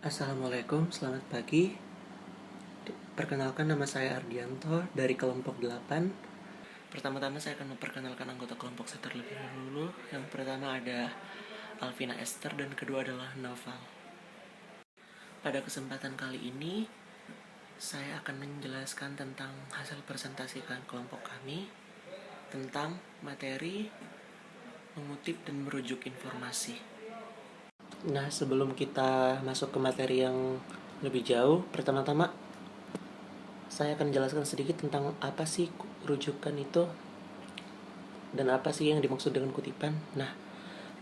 Assalamualaikum, selamat pagi. Perkenalkan, nama saya Ardianto dari kelompok 8. Pertama-tama saya akan memperkenalkan anggota kelompok saya terlebih dahulu. Yang pertama ada Alvina Esther dan kedua adalah Naufal. Pada kesempatan kali ini saya akan menjelaskan tentang hasil presentasi kelompok kami tentang materi mengutip dan merujuk informasi. Nah, sebelum kita masuk ke materi yang lebih jauh, pertama-tama saya akan jelaskan sedikit tentang apa sih rujukan itu dan apa sih yang dimaksud dengan kutipan. Nah,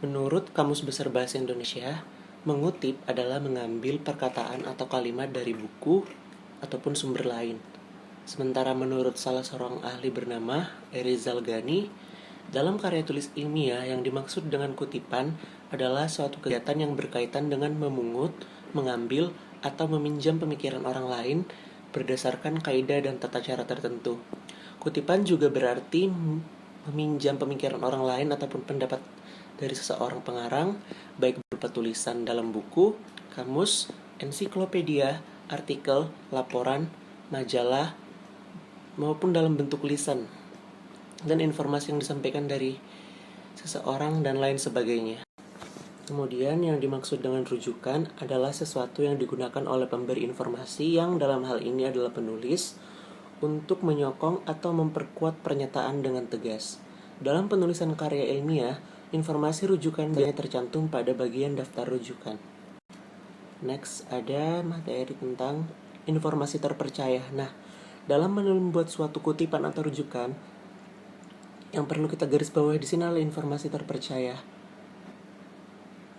menurut Kamus Besar Bahasa Indonesia, mengutip adalah mengambil perkataan atau kalimat dari buku ataupun sumber lain. Sementara menurut salah seorang ahli bernama Erizal Ghani, dalam karya tulis ilmiah yang dimaksud dengan kutipan adalah suatu kegiatan yang berkaitan dengan memungut, mengambil, atau meminjam pemikiran orang lain berdasarkan kaidah dan tata cara tertentu. Kutipan juga berarti meminjam pemikiran orang lain ataupun pendapat dari seseorang pengarang, baik berupa tulisan dalam buku, kamus, ensiklopedia, artikel, laporan, majalah, maupun dalam bentuk lisan, dan informasi yang disampaikan dari seseorang dan lain sebagainya. Kemudian yang dimaksud dengan rujukan adalah sesuatu yang digunakan oleh pemberi informasi yang dalam hal ini adalah penulis untuk menyokong atau memperkuat pernyataan dengan tegas. Dalam penulisan karya ilmiah, informasi rujukan biasanya tercantum pada bagian daftar rujukan. Next, ada materi tentang informasi terpercaya. Nah, dalam membuat suatu kutipan atau rujukan, yang perlu kita garis bawahi di sini adalah informasi terpercaya.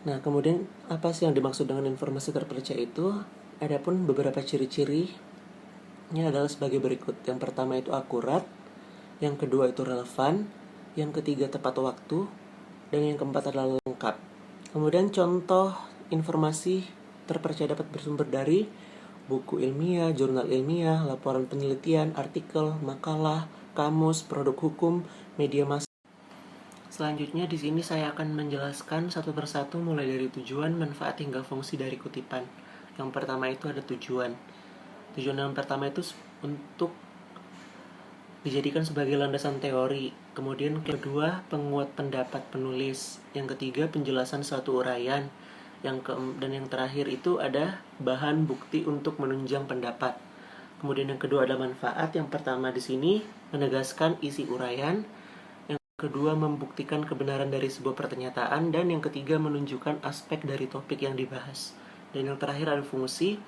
Nah, kemudian apa sih yang dimaksud dengan informasi terpercaya itu? Adapun beberapa ciri-ciri ini adalah sebagai berikut. Yang pertama itu akurat, yang kedua itu relevan, yang ketiga tepat waktu, dan yang keempat adalah lengkap. Kemudian contoh informasi terpercaya dapat bersumber dari buku ilmiah, jurnal ilmiah, laporan penelitian, artikel, makalah, kamus, produk hukum, media massa. Selanjutnya di sini saya akan menjelaskan satu persatu mulai dari tujuan, manfaat hingga fungsi dari kutipan. Yang pertama itu ada tujuan. Tujuan yang pertama itu untuk dijadikan sebagai landasan teori. Kemudian kedua, penguat pendapat penulis. Yang ketiga, penjelasan suatu uraian. Dan yang terakhir itu ada bahan bukti untuk menunjang pendapat. Kemudian yang kedua ada manfaat. Yang pertama di sini menegaskan isi uraian. Yang kedua membuktikan kebenaran dari sebuah pernyataan. Dan yang ketiga menunjukkan aspek dari topik yang dibahas. Dan yang terakhir ada fungsi.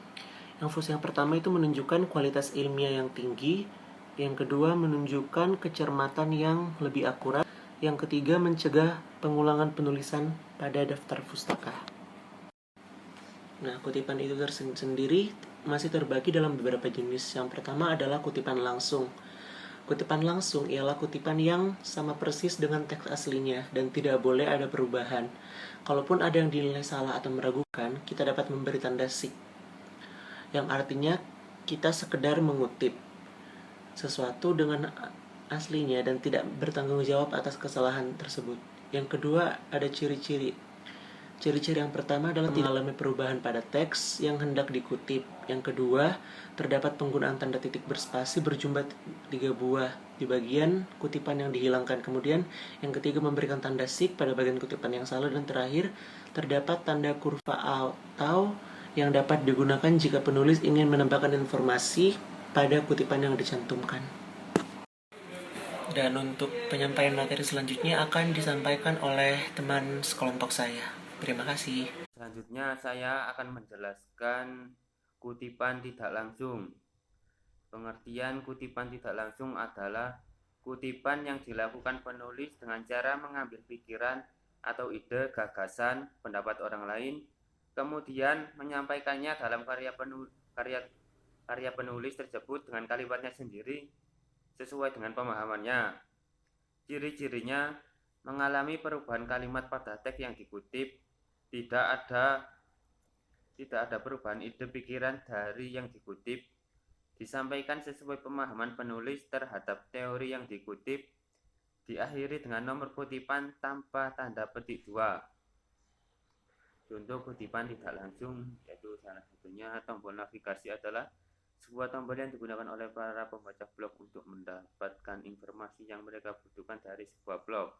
Yang fungsi yang pertama itu menunjukkan kualitas ilmiah yang tinggi. Yang kedua menunjukkan kecermatan yang lebih akurat. Yang ketiga mencegah pengulangan penulisan pada daftar pustaka. Nah, kutipan itu sendiri masih terbagi dalam beberapa jenis. Yang pertama adalah kutipan langsung. Kutipan langsung ialah kutipan yang sama persis dengan teks aslinya dan tidak boleh ada perubahan. Kalaupun ada yang dinilai salah atau meragukan, kita dapat memberi tanda sik, yang artinya kita sekedar mengutip sesuatu dengan aslinya dan tidak bertanggung jawab atas kesalahan tersebut. Yang kedua, ada ciri-ciri. Ciri-ciri yang pertama adalah tidak mengalami perubahan pada teks yang hendak dikutip. Yang kedua, terdapat penggunaan tanda titik berspasi berjumlah 3 buah di bagian kutipan yang dihilangkan. Kemudian, yang ketiga memberikan tanda sik pada bagian kutipan yang salah. Dan terakhir, terdapat tanda kurva atau yang dapat digunakan jika penulis ingin menambahkan informasi pada kutipan yang dicantumkan. Dan untuk penyampaian materi selanjutnya akan disampaikan oleh teman sekelompok saya. Terima kasih. Selanjutnya saya akan menjelaskan kutipan tidak langsung. Pengertian kutipan tidak langsung adalah kutipan yang dilakukan penulis dengan cara mengambil pikiran atau ide, gagasan, pendapat orang lain, kemudian menyampaikannya dalam karya penulis tersebut dengan kalimatnya sendiri sesuai dengan pemahamannya. Ciri-cirinya mengalami perubahan kalimat pada teks yang dikutip, tidak ada perubahan ide pikiran dari yang dikutip, disampaikan sesuai pemahaman penulis terhadap teori yang dikutip, diakhiri dengan nomor kutipan tanpa tanda petik 2. Contoh kutipan tidak langsung yaitu salah Selanjutnya, tombol navigasi adalah sebuah tombol yang digunakan oleh para pembaca blog untuk mendapatkan informasi yang mereka butuhkan dari sebuah blog.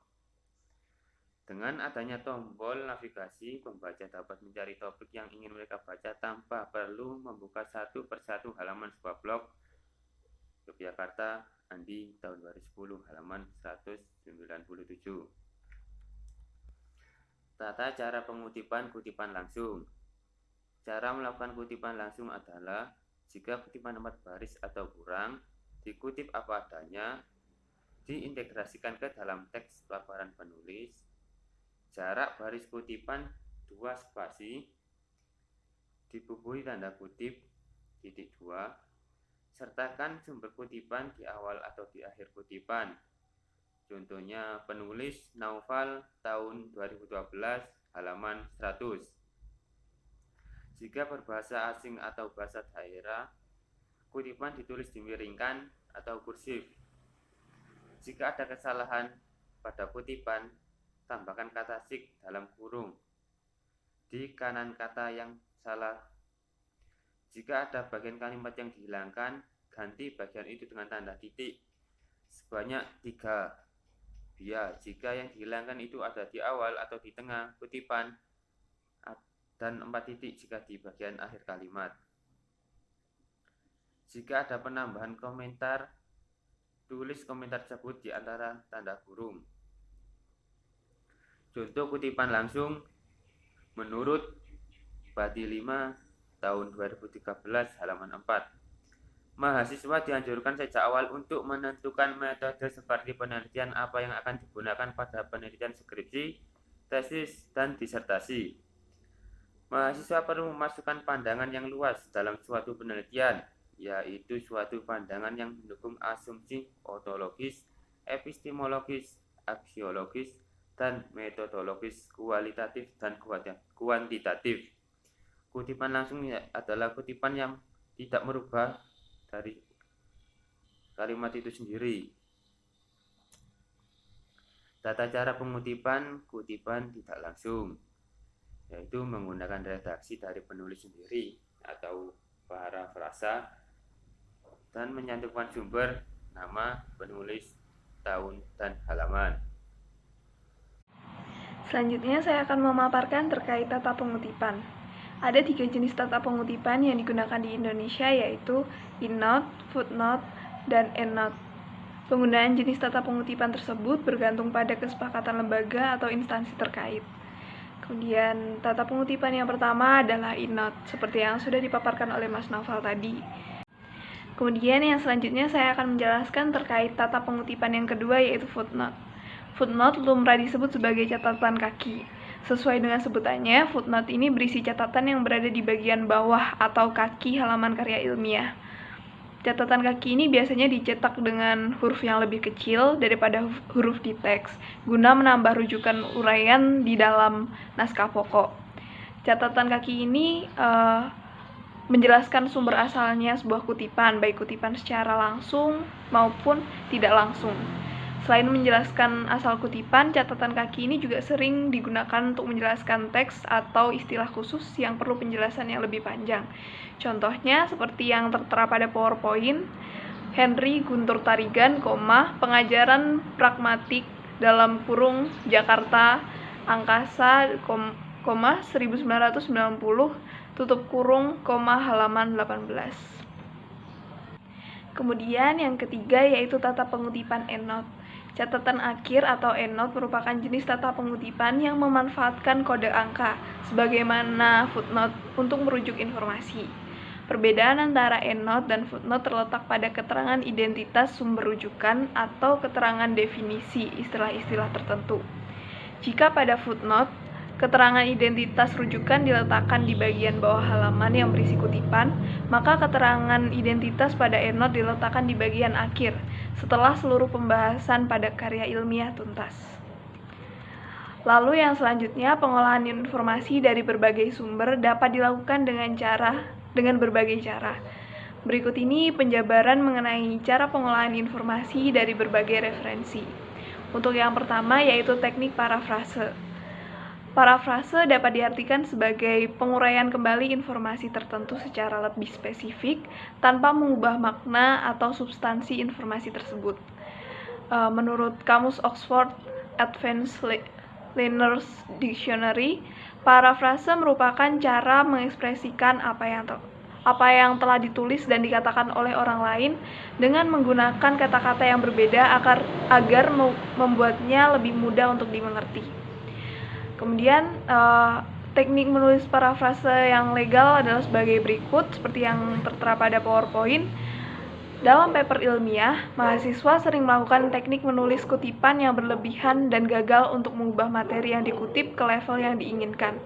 Dengan adanya tombol navigasi, pembaca dapat mencari topik yang ingin mereka baca tanpa perlu membuka satu persatu halaman sebuah blog. Yogyakarta, Andi, tahun 2010, halaman 197. Tata cara pengutipan kutipan langsung. Cara melakukan kutipan langsung adalah jika kutipan 4 baris atau kurang, dikutip apa adanya, diintegrasikan ke dalam teks paparan penulis, jarak baris kutipan 2 spasi, dibubuhi tanda kutip, titik 2, sertakan sumber kutipan di awal atau di akhir kutipan. Contohnya penulis Naufal tahun 2012, halaman 100. Jika berbahasa asing atau bahasa daerah, kutipan ditulis dimiringkan atau kursif. Jika ada kesalahan pada kutipan, tambahkan kata sik dalam kurung di kanan kata yang salah. Jika ada bagian kalimat yang dihilangkan, ganti bagian itu dengan tanda titik sebanyak 3. Jika yang dihilangkan itu ada di awal atau di tengah kutipan, dan 4 titik jika di bagian akhir kalimat. Jika ada penambahan komentar, tulis komentar tersebut di antara tanda kurung. Contoh kutipan langsung menurut Bati 5 tahun 2013, halaman 4. Mahasiswa dianjurkan sejak awal untuk menentukan metode seperti penelitian apa yang akan digunakan pada penelitian skripsi, tesis, dan disertasi. Mahasiswa perlu memasukkan pandangan yang luas dalam suatu penelitian, yaitu suatu pandangan yang mendukung asumsi ontologis, epistemologis, aksiologis, dan metodologis, kualitatif, dan kuantitatif. Kutipan langsung adalah kutipan yang tidak merubah dari kalimat itu sendiri. Tata cara pengutipan kutipan tidak langsung, yaitu menggunakan redaksi dari penulis sendiri atau parafrasa dan menyantumkan sumber, nama, penulis, tahun, dan halaman. Selanjutnya saya akan memaparkan terkait tata pengutipan. Ada 3 jenis tata pengutipan yang digunakan di Indonesia, yaitu InNote, Footnote, dan EndNote. Penggunaan jenis tata pengutipan tersebut bergantung pada kesepakatan lembaga atau instansi terkait. Kemudian tata pengutipan yang pertama adalah InNote, seperti yang sudah dipaparkan oleh Mas Naufal tadi. Kemudian yang selanjutnya saya akan menjelaskan terkait tata pengutipan yang kedua, yaitu Footnote. Footnote lumrah disebut sebagai catatan kaki. Sesuai dengan sebutannya, footnote ini berisi catatan yang berada di bagian bawah atau kaki halaman karya ilmiah. Catatan kaki ini biasanya dicetak dengan huruf yang lebih kecil daripada huruf di teks, guna menambah rujukan uraian di dalam naskah pokok. Catatan kaki ini menjelaskan sumber asalnya sebuah kutipan, baik kutipan secara langsung maupun tidak langsung. Selain menjelaskan asal kutipan, catatan kaki ini juga sering digunakan untuk menjelaskan teks atau istilah khusus yang perlu penjelasan yang lebih panjang. Contohnya seperti yang tertera pada PowerPoint, Henry Guntur Tarigan, pengajaran pragmatik dalam kurung Jakarta Angkasa, 1990, tutup kurung, halaman 18. Kemudian yang ketiga yaitu tata pengutipan EndNote. Catatan akhir atau EndNote merupakan jenis tata pengutipan yang memanfaatkan kode angka sebagaimana footnote untuk merujuk informasi. Perbedaan antara EndNote dan footnote terletak pada keterangan identitas sumber rujukan atau keterangan definisi istilah-istilah tertentu. Jika pada footnote, keterangan identitas rujukan diletakkan di bagian bawah halaman yang berisi kutipan, maka keterangan identitas pada EndNote diletakkan di bagian akhir, setelah seluruh pembahasan pada karya ilmiah tuntas. Lalu yang selanjutnya, pengolahan informasi dari berbagai sumber dapat dilakukan dengan berbagai cara. Berikut ini penjabaran mengenai cara pengolahan informasi dari berbagai referensi. Untuk yang pertama yaitu teknik parafrase. Parafrase dapat diartikan sebagai penguraian kembali informasi tertentu secara lebih spesifik tanpa mengubah makna atau substansi informasi tersebut. Menurut Kamus Oxford Advanced Learners Dictionary, parafrase merupakan cara mengekspresikan apa yang telah ditulis dan dikatakan oleh orang lain dengan menggunakan kata-kata yang berbeda agar membuatnya lebih mudah untuk dimengerti. Kemudian teknik menulis parafrase yang legal adalah sebagai berikut, seperti yang tertera pada PowerPoint. Dalam paper ilmiah, mahasiswa sering melakukan teknik menulis kutipan yang berlebihan dan gagal untuk mengubah materi yang dikutip ke level yang diinginkan.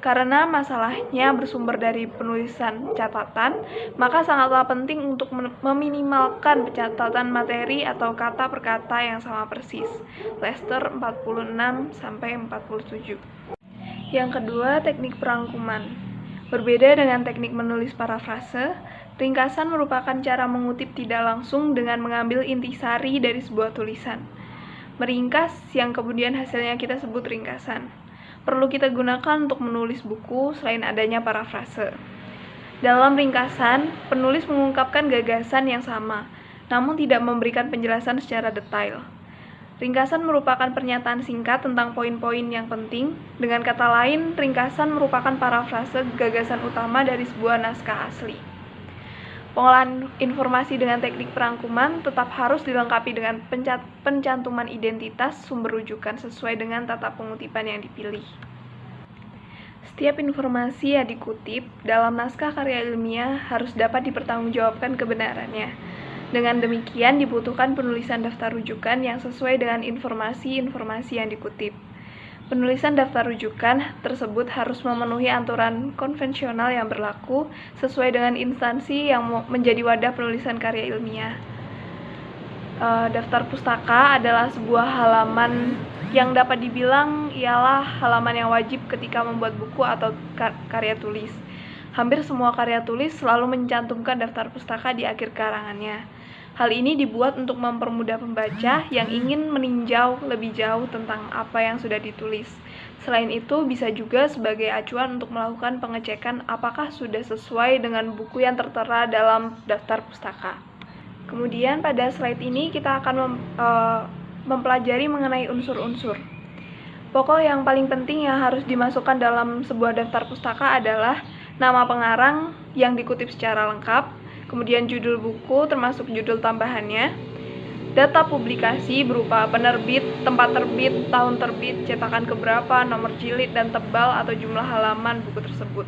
Karena masalahnya bersumber dari penulisan catatan, maka sangatlah penting untuk meminimalkan pencatatan materi atau kata per kata yang sama persis. Lester 46-47. Yang kedua, teknik perangkuman. Berbeda dengan teknik menulis parafrase, ringkasan merupakan cara mengutip tidak langsung dengan mengambil intisari dari sebuah tulisan. Meringkas yang kemudian hasilnya kita sebut ringkasan. Perlu kita gunakan untuk menulis buku selain adanya parafrase. Dalam ringkasan, penulis mengungkapkan gagasan yang sama, namun tidak memberikan penjelasan secara detail. Ringkasan merupakan pernyataan singkat tentang poin-poin yang penting. Dengan kata lain, ringkasan merupakan parafrase gagasan utama dari sebuah naskah asli. Pengolahan informasi dengan teknik perangkuman tetap harus dilengkapi dengan pencantuman identitas sumber rujukan sesuai dengan tata pengutipan yang dipilih. Setiap informasi yang dikutip dalam naskah karya ilmiah harus dapat dipertanggungjawabkan kebenarannya. Dengan demikian dibutuhkan penulisan daftar rujukan yang sesuai dengan informasi-informasi yang dikutip. Penulisan daftar rujukan tersebut harus memenuhi aturan konvensional yang berlaku sesuai dengan instansi yang menjadi wadah penulisan karya ilmiah. Daftar pustaka adalah sebuah halaman yang dapat dibilang ialah halaman yang wajib ketika membuat buku atau karya tulis. Hampir semua karya tulis selalu mencantumkan daftar pustaka di akhir karangannya. Hal ini dibuat untuk mempermudah pembaca yang ingin meninjau lebih jauh tentang apa yang sudah ditulis. Selain itu, bisa juga sebagai acuan untuk melakukan pengecekan apakah sudah sesuai dengan buku yang tertera dalam daftar pustaka. Kemudian pada slide ini kita akan mempelajari mengenai unsur-unsur. Pokok yang paling penting yang harus dimasukkan dalam sebuah daftar pustaka adalah nama pengarang yang dikutip secara lengkap, kemudian judul buku termasuk judul tambahannya, data publikasi berupa penerbit, tempat terbit, tahun terbit, cetakan keberapa, nomor jilid dan tebal atau jumlah halaman buku tersebut.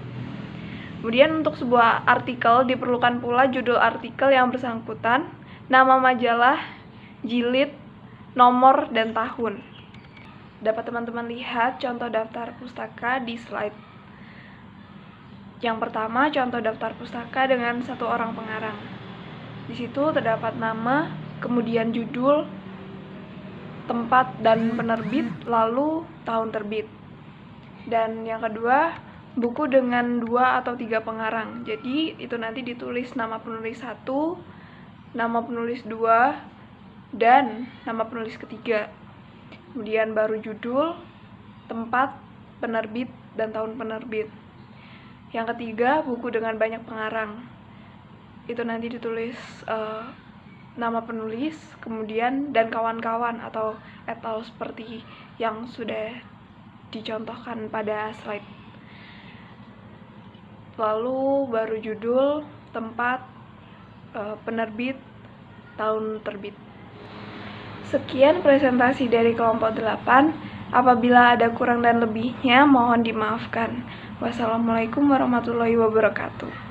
Kemudian untuk sebuah artikel diperlukan pula judul artikel yang bersangkutan, nama majalah, jilid, nomor, dan tahun. Dapat teman-teman lihat contoh daftar pustaka di slide. Yang pertama, contoh daftar pustaka dengan satu orang pengarang. Di situ terdapat nama, kemudian judul, tempat dan penerbit, lalu tahun terbit. Dan yang kedua, buku dengan 2 atau 3 pengarang. Jadi itu nanti ditulis nama penulis 1, nama penulis 2, dan nama penulis ketiga. Kemudian baru judul, tempat, penerbit, dan tahun penerbit. Yang ketiga, buku dengan banyak pengarang. Itu nanti ditulis nama penulis, kemudian dan kawan-kawan atau et al. Seperti yang sudah dicontohkan pada slide. Lalu baru judul, tempat, penerbit, tahun terbit. Sekian presentasi dari kelompok 8. Apabila ada kurang dan lebihnya, mohon dimaafkan. Wassalamualaikum warahmatullahi wabarakatuh.